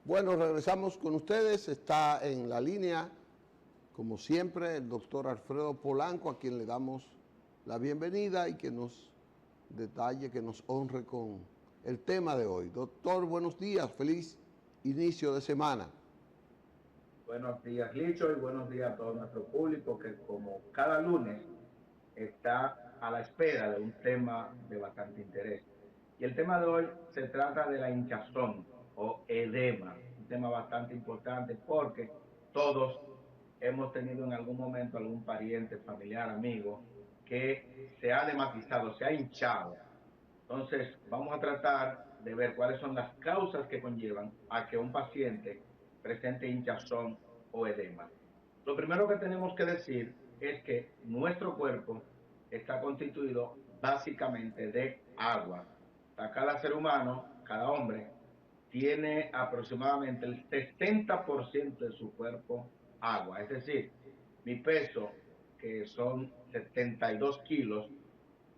Bueno, regresamos con ustedes. Está en la línea, como siempre, el doctor Alfredo Polanco, a quien le damos la bienvenida y que nos detalle, que nos honre con el tema de hoy. Doctor, buenos días, feliz inicio de semana. Buenos días, Licho, y buenos días a todo nuestro público que como cada lunes está a la espera de un tema de bastante interés. Y el tema de hoy se trata de la hinchazón o edema, un tema bastante importante porque todos hemos tenido en algún momento algún pariente, familiar, amigo que se ha edematizado, se ha hinchado. Entonces, vamos a tratar de ver cuáles son las causas que conllevan a que un paciente presente hinchazón o edema. Lo primero que tenemos que decir es que nuestro cuerpo está constituido básicamente de agua. O sea, cada ser humano, cada hombre, tiene aproximadamente el 60% de su cuerpo agua. Es decir, mi peso, que son 72 kilos,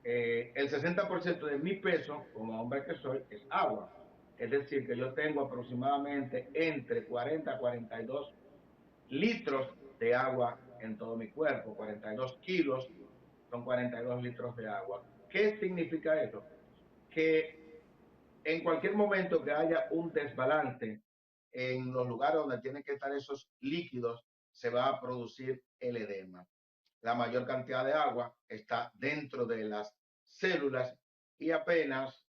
el 60% de mi peso, como hombre que soy, es agua. Es decir, que yo tengo aproximadamente entre 40 a 42 litros de agua en todo mi cuerpo. 42 kilos son 42 litros de agua. ¿Qué significa eso? Que en cualquier momento que haya un desbalance en los lugares donde tienen que estar esos líquidos, se va a producir el edema. La mayor cantidad de agua está dentro de las células y apenas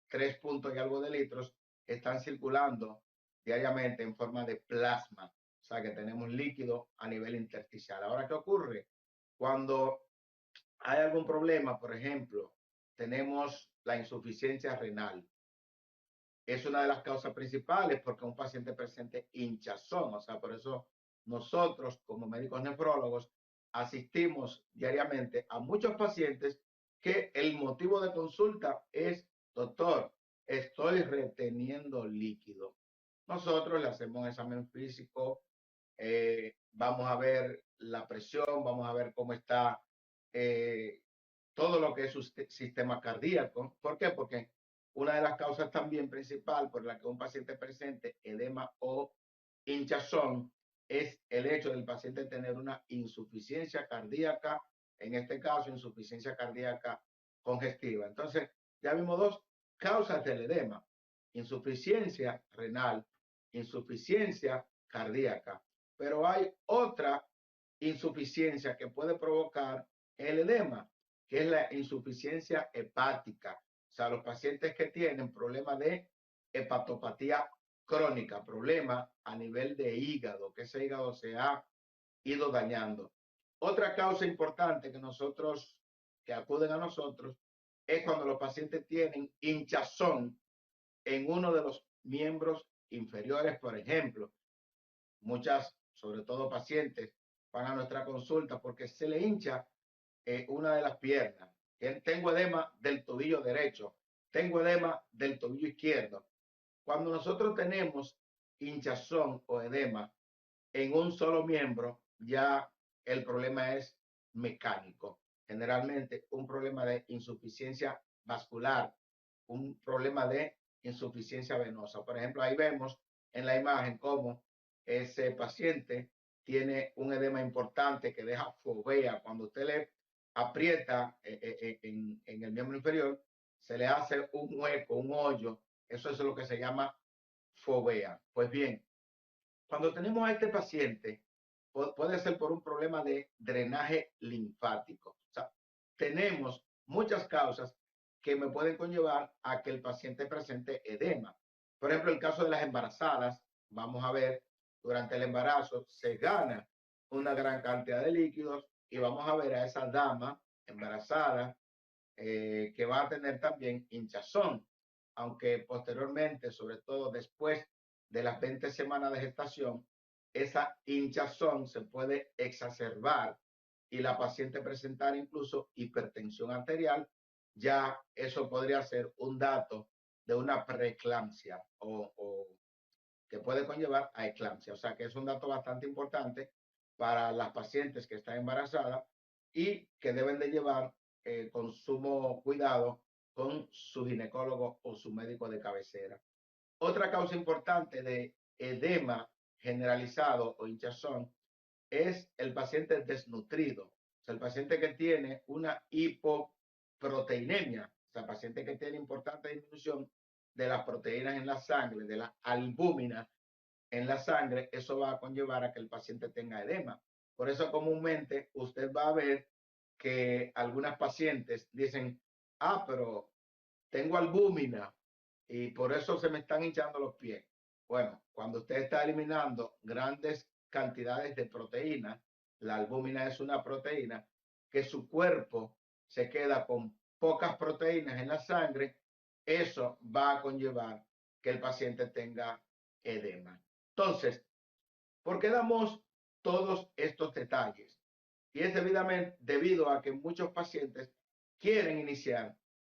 3 puntos y algo de litros están circulando diariamente en forma de plasma. O sea que tenemos líquido a nivel intersticial. Ahora, ¿qué ocurre? Cuando hay algún problema, por ejemplo, tenemos la insuficiencia renal. Es una de las causas principales porque un paciente presente hinchazón. O sea, por eso nosotros como médicos nefrólogos asistimos diariamente a muchos pacientes que el motivo de consulta es: doctor, estoy reteniendo líquido. Nosotros le hacemos un examen físico, vamos a ver la presión, vamos a ver cómo está eh, todo lo que es su sistema cardíaco. ¿Por qué? Porque una de las causas también principal por la que un paciente presente edema o hinchazón es el hecho del paciente tener una insuficiencia cardíaca, en este caso insuficiencia cardíaca congestiva. Entonces, ya vimos dos causas del edema: insuficiencia renal, insuficiencia cardíaca. Pero hay otra insuficiencia que puede provocar el edema, que es la insuficiencia hepática. O sea, los pacientes que tienen problemas de hepatopatía crónica, problema a nivel de hígado, que ese hígado se ha ido dañando. Otra causa importante que acuden a nosotros, es cuando los pacientes tienen hinchazón en uno de los miembros inferiores. Por ejemplo, muchas, sobre todo pacientes, van a nuestra consulta porque se le hincha una de las piernas. Tengo edema del tobillo derecho, tengo edema del tobillo izquierdo. Cuando nosotros tenemos hinchazón o edema en un solo miembro, ya el problema es mecánico. Generalmente un problema de insuficiencia vascular, un problema de insuficiencia venosa. Por ejemplo, ahí vemos en la imagen cómo ese paciente tiene un edema importante que deja fovea. Cuando usted le aprieta en el miembro inferior, se le hace un hueco, un hoyo. Eso es lo que se llama fovea. Pues bien, cuando tenemos a este paciente, puede ser por un problema de drenaje linfático. O sea, tenemos muchas causas que me pueden conllevar a que el paciente presente edema. Por ejemplo, el caso de las embarazadas, vamos a ver, durante el embarazo se gana una gran cantidad de líquidos y vamos a ver a esa dama embarazada que va a tener también hinchazón, aunque posteriormente, sobre todo después de las 20 semanas de gestación, esa hinchazón se puede exacerbar y la paciente presentar incluso hipertensión arterial. Ya eso podría ser un dato de una preeclampsia o que puede conllevar a eclampsia. O sea que es un dato bastante importante para las pacientes que están embarazadas y que deben de llevar con sumo cuidado con su ginecólogo o su médico de cabecera. Otra causa importante de edema generalizado o hinchazón es el paciente desnutrido, o sea, el paciente que tiene una hipoproteinemia, o sea, el paciente que tiene importante disminución de las proteínas en la sangre, de la albúmina en la sangre, eso va a conllevar a que el paciente tenga edema. Por eso comúnmente usted va a ver que algunas pacientes dicen, pero tengo albúmina y por eso se me están hinchando los pies. Bueno, cuando usted está eliminando grandes cantidades de proteína, la albúmina es una proteína, que su cuerpo se queda con pocas proteínas en la sangre, eso va a conllevar que el paciente tenga edema. Entonces, ¿por qué damos todos estos detalles? Y es debido a que muchos pacientes quieren iniciar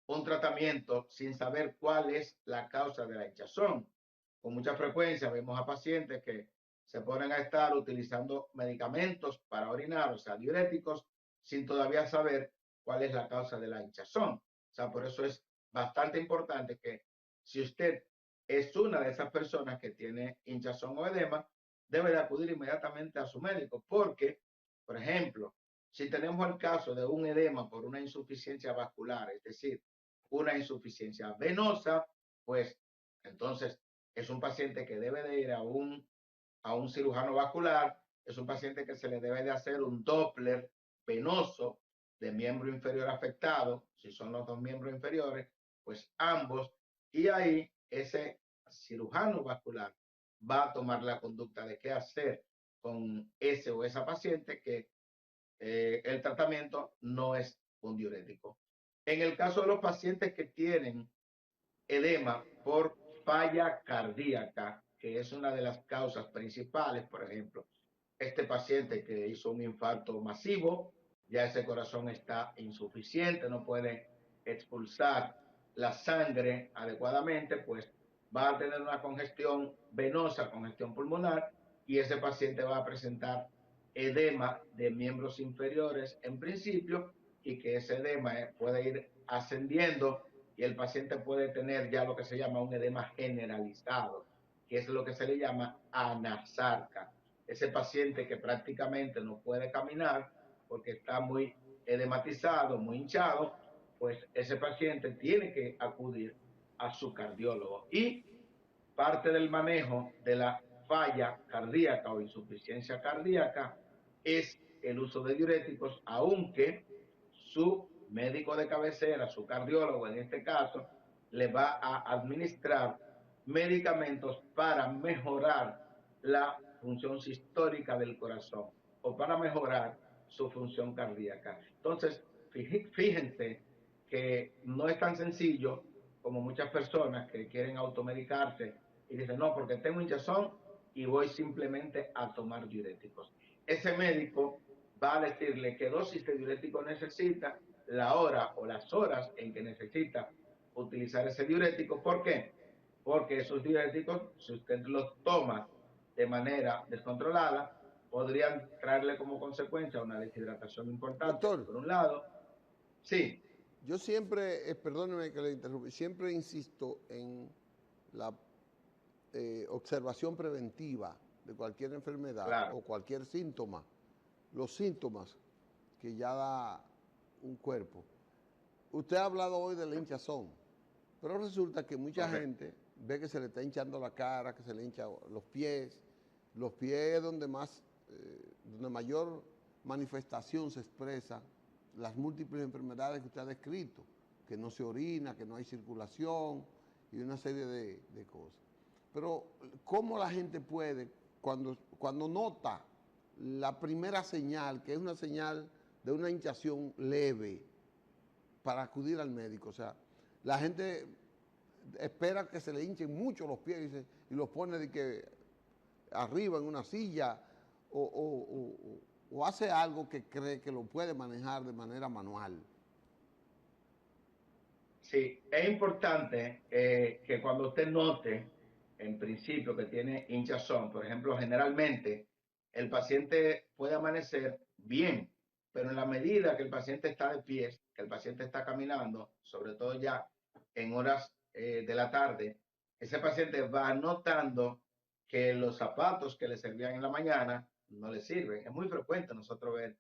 un tratamiento sin saber cuál es la causa de la hinchazón. Con mucha frecuencia vemos a pacientes que se ponen a estar utilizando medicamentos para orinar, o sea, diuréticos, sin todavía saber cuál es la causa de la hinchazón. O sea, por eso es bastante importante que si usted es una de esas personas que tiene hinchazón o edema, debe de acudir inmediatamente a su médico, porque, por ejemplo, si tenemos el caso de un edema por una insuficiencia vascular, es decir, una insuficiencia venosa, pues entonces es un paciente que debe de ir a un cirujano vascular, es un paciente que se le debe de hacer un Doppler venoso de miembro inferior afectado, si son los dos miembros inferiores, pues ambos, y ahí ese cirujano vascular va a tomar la conducta de qué hacer con ese o esa paciente que el tratamiento no es un diurético. En el caso de los pacientes que tienen edema por falla cardíaca, que es una de las causas principales, por ejemplo, este paciente que hizo un infarto masivo, ya ese corazón está insuficiente, no puede expulsar la sangre adecuadamente, pues va a tener una congestión venosa, congestión pulmonar, y ese paciente va a presentar edema de miembros inferiores en principio, y que ese edema puede ir ascendiendo y el paciente puede tener ya lo que se llama un edema generalizado, que es lo que se le llama anasarca. Ese paciente que prácticamente no puede caminar porque está muy edematizado, muy hinchado, pues ese paciente tiene que acudir a su cardiólogo. Y parte del manejo de la falla cardíaca o insuficiencia cardíaca es el uso de diuréticos, aunque su médico de cabecera, su cardiólogo en este caso, le va a administrar medicamentos para mejorar la función sistólica del corazón o para mejorar su función cardíaca. Entonces, fíjense que no es tan sencillo como muchas personas que quieren automedicarse y dicen, no, porque tengo hinchazón y voy simplemente a tomar diuréticos. Ese médico va a decirle qué dosis de diurético necesita, la hora o las horas en que necesita utilizar ese diurético. ¿Por qué? Porque esos diuréticos, si usted los toma de manera descontrolada, podrían traerle como consecuencia una deshidratación importante, Doctor, por un lado. Sí, yo siempre, perdóneme que le interrumpa, siempre insisto en la observación preventiva de cualquier enfermedad claro, o cualquier síntoma, los síntomas que ya da un cuerpo. Usted ha hablado hoy de la hinchazón, pero resulta que mucha correcto. gente ve que se le está hinchando la cara, que se le hincha los pies donde más, donde mayor manifestación se expresa las múltiples enfermedades que usted ha descrito, que no se orina, que no hay circulación y una serie de cosas. Pero, ¿cómo la gente puede, cuando nota la primera señal, que es una señal de una hinchación leve, para acudir al médico? O sea, la gente espera que se le hinchen mucho los pies y los pone de que arriba en una silla o hace algo que cree que lo puede manejar de manera manual. Sí, es importante que cuando usted note en principio que tiene hinchazón, por ejemplo, generalmente el paciente puede amanecer bien, pero en la medida que el paciente está de pies, que el paciente está caminando, sobre todo ya en horas de la tarde, ese paciente va notando que los zapatos que le servían en la mañana no le sirven. Es muy frecuente nosotros ver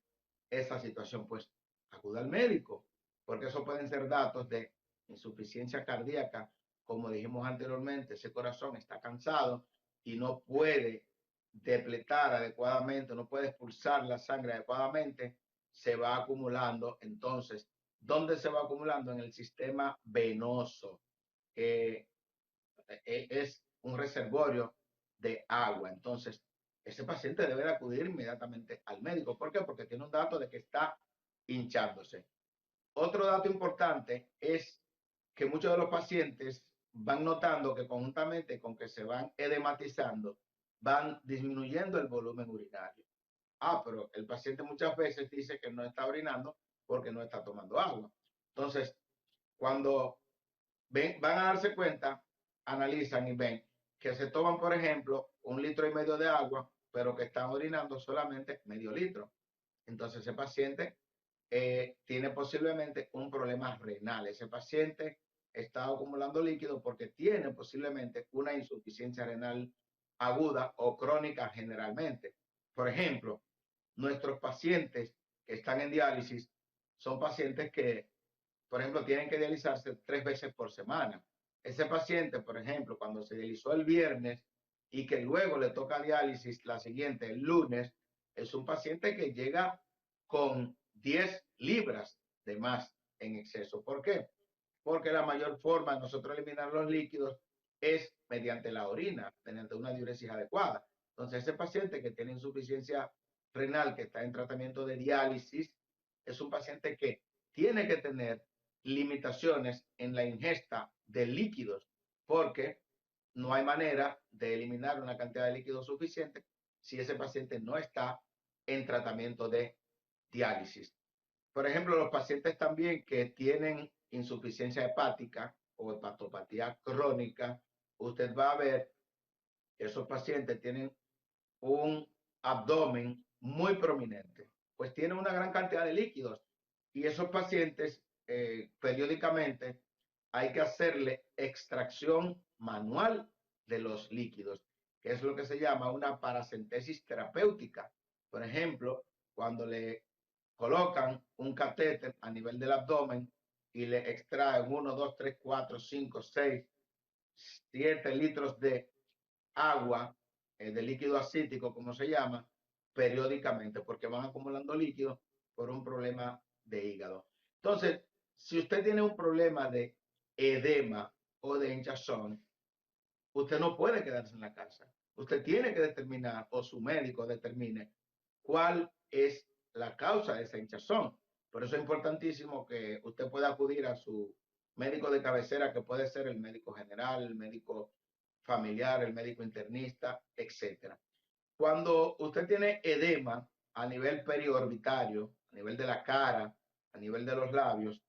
esa situación, pues acuda al médico, porque eso pueden ser datos de insuficiencia cardíaca, como dijimos anteriormente, ese corazón está cansado y no puede depletar adecuadamente, no puede expulsar la sangre adecuadamente, se va acumulando. Entonces, ¿dónde se va acumulando? En el sistema venoso, que es un reservorio de agua. Entonces, ese paciente debe de acudir inmediatamente al médico. ¿Por qué? Porque tiene un dato de que está hinchándose. Otro dato importante es que muchos de los pacientes van notando que conjuntamente con que se van edematizando, van disminuyendo el volumen urinario. Ah, pero el paciente muchas veces dice que no está orinando porque no está tomando agua. Entonces, cuando van a darse cuenta, analizan y ven que se toman, por ejemplo, 1,5 litros de agua, pero que están orinando solamente medio litro. Entonces, ese paciente tiene posiblemente un problema renal. Ese paciente está acumulando líquido porque tiene posiblemente una insuficiencia renal aguda o crónica generalmente. Por ejemplo, nuestros pacientes que están en diálisis son pacientes que, por ejemplo, tienen que dializarse 3 veces por semana. Ese paciente, por ejemplo, cuando se dializó el viernes y que luego le toca diálisis la siguiente, el lunes, es un paciente que llega con 10 libras de más en exceso. ¿Por qué? Porque la mayor forma de nosotros eliminar los líquidos es mediante la orina, mediante una diuresis adecuada. Entonces, ese paciente que tiene insuficiencia renal, que está en tratamiento de diálisis, es un paciente que tiene que tener limitaciones en la ingesta de líquidos, porque no hay manera de eliminar una cantidad de líquidos suficiente si ese paciente no está en tratamiento de diálisis. Por ejemplo, los pacientes también que tienen insuficiencia hepática o hepatopatía crónica, usted va a ver que esos pacientes tienen un abdomen muy prominente, pues tienen una gran cantidad de líquidos y esos pacientes periódicamente hay que hacerle extracción manual de los líquidos, que es lo que se llama una paracentesis terapéutica. Por ejemplo, cuando le colocan un catéter a nivel del abdomen y le extraen 1, 2, 3, 4, 5, 6, 7 litros de agua, de líquido acítico, como se llama, periódicamente, porque van acumulando líquido por un problema de hígado. Entonces, si usted tiene un problema de edema o de hinchazón, usted no puede quedarse en la casa. Usted tiene que determinar, o su médico determine, cuál es la causa de esa hinchazón. Por eso es importantísimo que usted pueda acudir a su médico de cabecera, que puede ser el médico general, el médico familiar, el médico internista, etcétera. Cuando usted tiene edema a nivel periorbitario, a nivel de la cara, a nivel de los labios,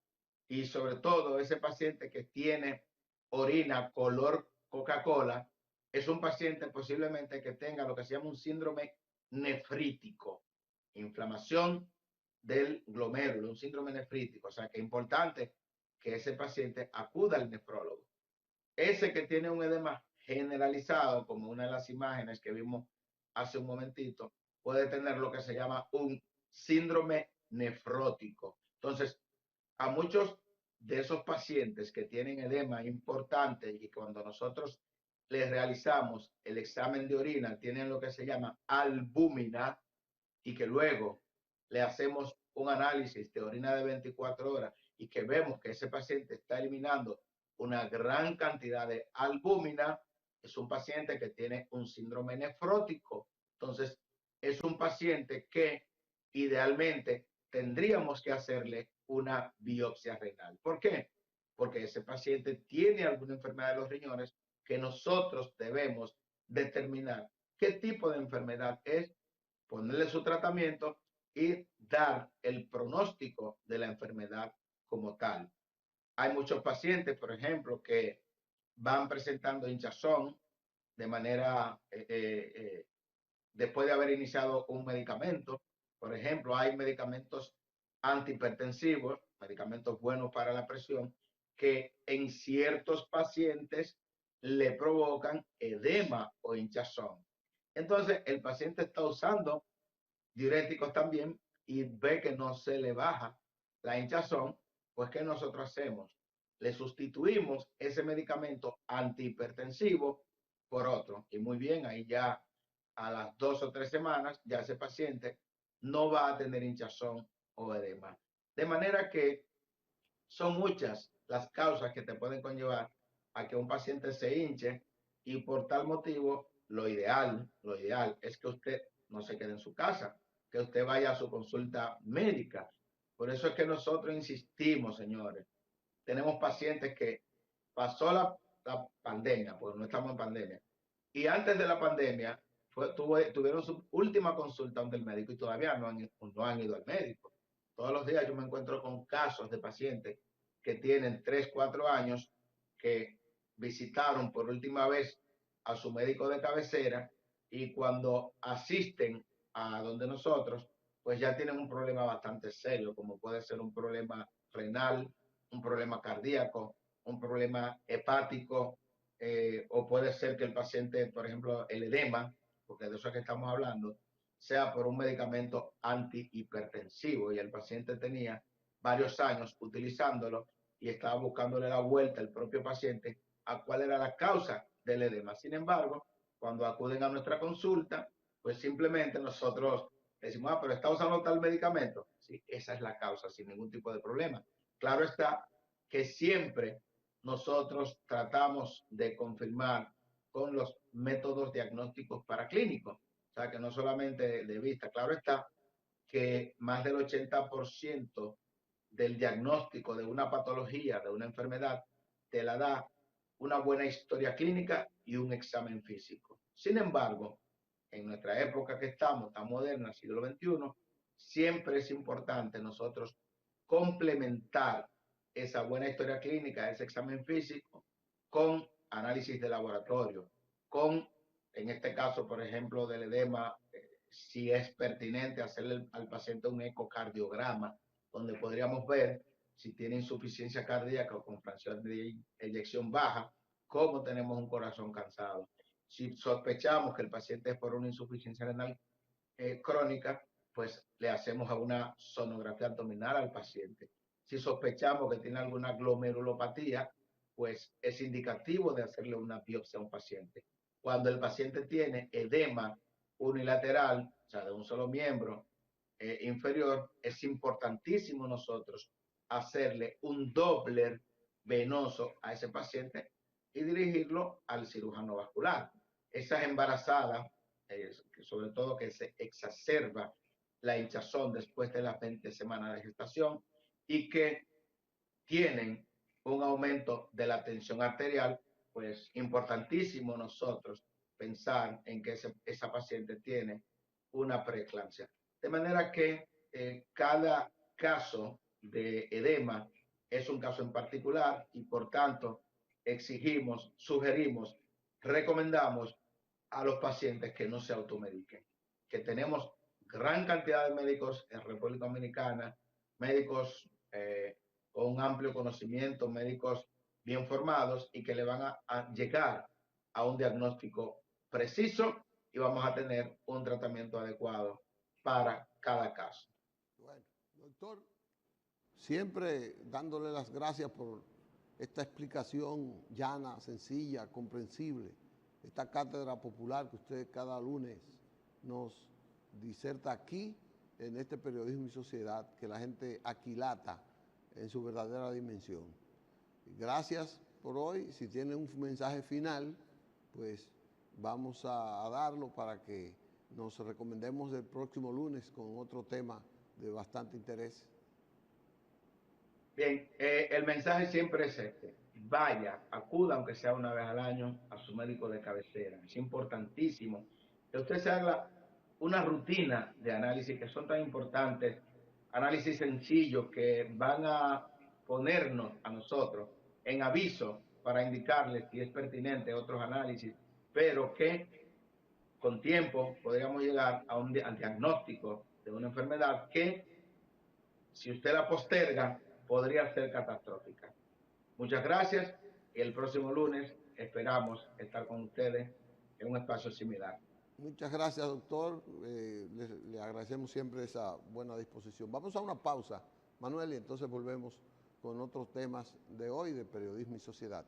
y sobre todo ese paciente que tiene orina color Coca-Cola, es un paciente posiblemente que tenga lo que se llama un síndrome nefrítico, inflamación del glomérulo, un síndrome nefrítico. O sea que es importante que ese paciente acuda al nefrólogo. Ese que tiene un edema generalizado, como una de las imágenes que vimos hace un momentito, puede tener lo que se llama un síndrome nefrótico. Entonces, a muchos de esos pacientes que tienen edema importante y cuando nosotros les realizamos el examen de orina, tienen lo que se llama albúmina y que luego le hacemos un análisis de orina de 24 horas y que vemos que ese paciente está eliminando una gran cantidad de albúmina, es un paciente que tiene un síndrome nefrótico. Entonces, es un paciente que idealmente tendríamos que hacerle una biopsia renal. ¿Por qué? Porque ese paciente tiene alguna enfermedad de los riñones que nosotros debemos determinar qué tipo de enfermedad es, ponerle su tratamiento y dar el pronóstico de la enfermedad como tal. Hay muchos pacientes, por ejemplo, que van presentando hinchazón de manera, después de haber iniciado un medicamento. Por ejemplo, hay medicamentos antihipertensivos, medicamentos buenos para la presión, que en ciertos pacientes le provocan edema o hinchazón. Entonces, el paciente está usando diuréticos también y ve que no se le baja la hinchazón, pues ¿qué nosotros hacemos? Le sustituimos ese medicamento antihipertensivo por otro. Y muy bien, ahí ya a las 2 o 3 semanas, ya ese paciente no va a tener hinchazón o edema. De manera que son muchas las causas que te pueden conllevar a que un paciente se hinche y por tal motivo lo ideal es que usted no se quede en su casa, que usted vaya a su consulta médica. Por eso es que nosotros insistimos, señores. Tenemos pacientes que pasó la pandemia, pues no estamos en pandemia, y antes de la pandemia tuvieron su última consulta donde el médico y todavía no han ido al médico. Todos los días yo me encuentro con casos de pacientes que tienen 3, 4 años que visitaron por última vez a su médico de cabecera y cuando asisten a donde nosotros, pues ya tienen un problema bastante serio, como puede ser un problema renal, un problema cardíaco, un problema hepático, o puede ser que el paciente, por ejemplo, el edema, porque de eso es que estamos hablando, sea por un medicamento antihipertensivo y el paciente tenía varios años utilizándolo y estaba buscándole la vuelta el propio paciente a cuál era la causa del edema. Sin embargo, cuando acuden a nuestra consulta, pues simplemente nosotros decimos, pero está usando tal medicamento. Sí, esa es la causa, sin ningún tipo de problema. Claro está que siempre nosotros tratamos de confirmar con los métodos diagnósticos paraclínicos. O sea, que no solamente de vista. Claro está que más del 80% del diagnóstico de una patología, de una enfermedad, te la da una buena historia clínica y un examen físico. Sin embargo, en nuestra época que estamos, tan moderna, siglo XXI, siempre es importante nosotros complementar esa buena historia clínica, ese examen físico, con análisis de laboratorio, con, en este caso, por ejemplo, del edema, si es pertinente hacerle al paciente un ecocardiograma, donde podríamos ver si tiene insuficiencia cardíaca o con fracción de eyección baja, cómo tenemos un corazón cansado. Si sospechamos que el paciente es por una insuficiencia renal crónica, pues le hacemos una sonografía abdominal al paciente. Si sospechamos que tiene alguna glomerulopatía, pues es indicativo de hacerle una biopsia a un paciente. Cuando el paciente tiene edema unilateral, o sea, de un solo miembro inferior, es importantísimo nosotros hacerle un Doppler venoso a ese paciente y dirigirlo al cirujano vascular. Esas embarazadas, sobre todo que se exacerba la hinchazón después de las 20 semanas de gestación y que tienen un aumento de la tensión arterial, pues importantísimo nosotros pensar en que esa paciente tiene una preeclampsia. De manera que cada caso de edema es un caso en particular y por tanto exigimos, sugerimos, recomendamos a los pacientes que no se automediquen, que tenemos gran cantidad de médicos en República Dominicana, médicos con un amplio conocimiento, médicos bien formados y que le van a llegar a un diagnóstico preciso y vamos a tener un tratamiento adecuado para cada caso. Bueno, doctor, siempre dándole las gracias por esta explicación llana, sencilla, comprensible, esta cátedra popular que usted cada lunes nos diserta aquí en este Periodismo y Sociedad, que la gente aquilata en su verdadera dimensión. Gracias por hoy. Si tiene un mensaje final, pues vamos a darlo para que nos recomendemos el próximo lunes con otro tema de bastante interés. Bien, el mensaje siempre es este. Vaya, acuda, aunque sea una vez al año, a su médico de cabecera. Es importantísimo que usted se haga una rutina de análisis que son tan importantes, análisis sencillos que van a ponernos a nosotros en aviso para indicarles si es pertinente otros análisis, pero que con tiempo podríamos llegar al diagnóstico de una enfermedad que, si usted la posterga, podría ser catastrófica. Muchas gracias y el próximo lunes esperamos estar con ustedes en un espacio similar. Muchas gracias, doctor. Le agradecemos siempre esa buena disposición. Vamos a una pausa, Manuel, y entonces volvemos con otros temas de hoy de periodismo y sociedad.